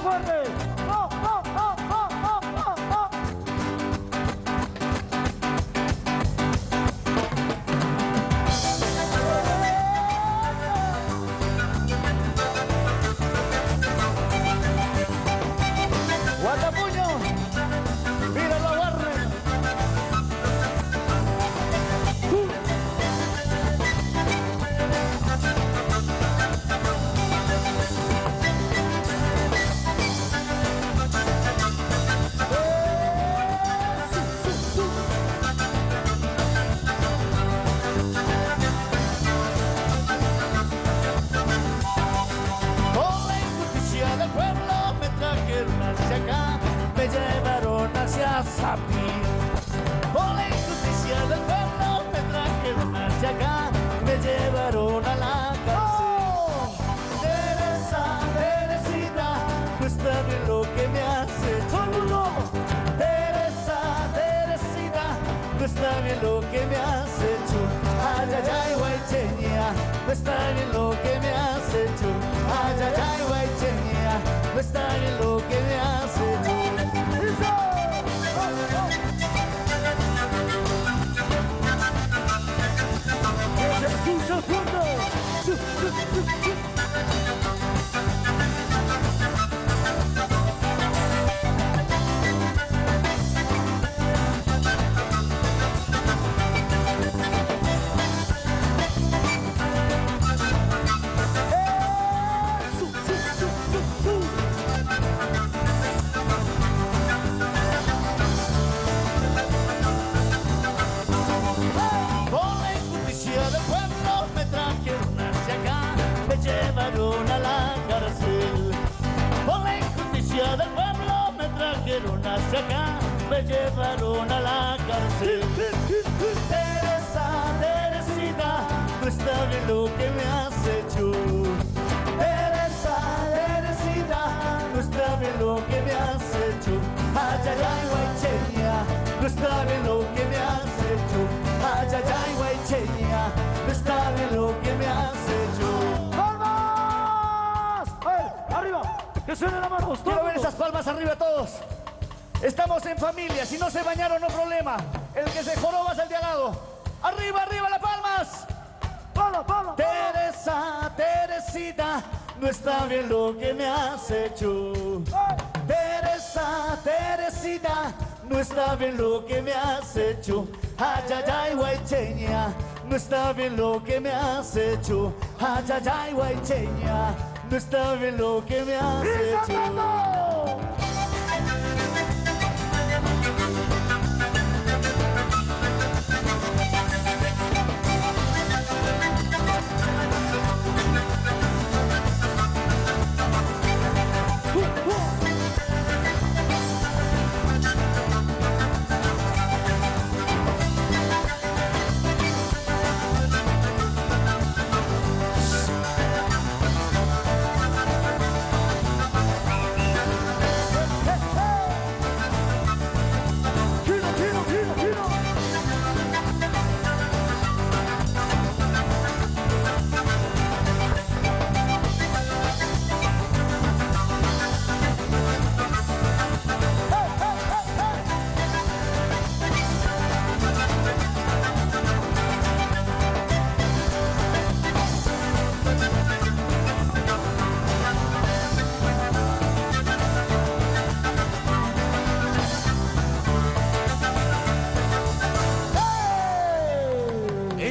fuerte! ¡Oh, oh, oh, oh, oh, oh, oh! ¡Guatapuño! ¡Mira la Warner! Me llevaron hacia Zapi. Por la injusticia del pueblo me trajeron hacia acá, me llevaron a la cárcel. Teresa, Teresita, no está bien lo que me has hecho. Teresa, Teresita, no está bien lo que me has hecho. Ay, ay, ay, guaycheña, no está bien lo que me has hecho. Ay, ay, ay, guaycheña, no está bien lo que me has hecho. Llevaron a la cárcel. Por la injusticia del pueblo me trajeron hacia acá, me llevaron a la cárcel. Teresa, Teresita, no está bien lo que me has hecho. Teresa, Teresita, no está bien lo que me has hecho. Ay, ay, ay, guaycheña, no está bien lo que me has hecho. Ay, ay, ay, guaycheña, no está bien lo que me has hecho. ¡Que suene la mano! Quiero ver esas palmas arriba todos. Estamos en familia. Si no se bañaron, no problema. El que se joroba es el de al lado. ¡Arriba, arriba las palmas! ¡Pala! Teresa, Teresita, no está bien lo que me has hecho. Teresa, Teresita, no está bien lo que me has hecho. Ay, ay, ay, guaycheña, no está bien lo que me has hecho. Ay, ay, ay, guaycheña, no está bien lo que me has hecho.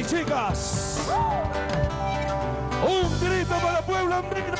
Chicas, un grito para Pueblo Andino.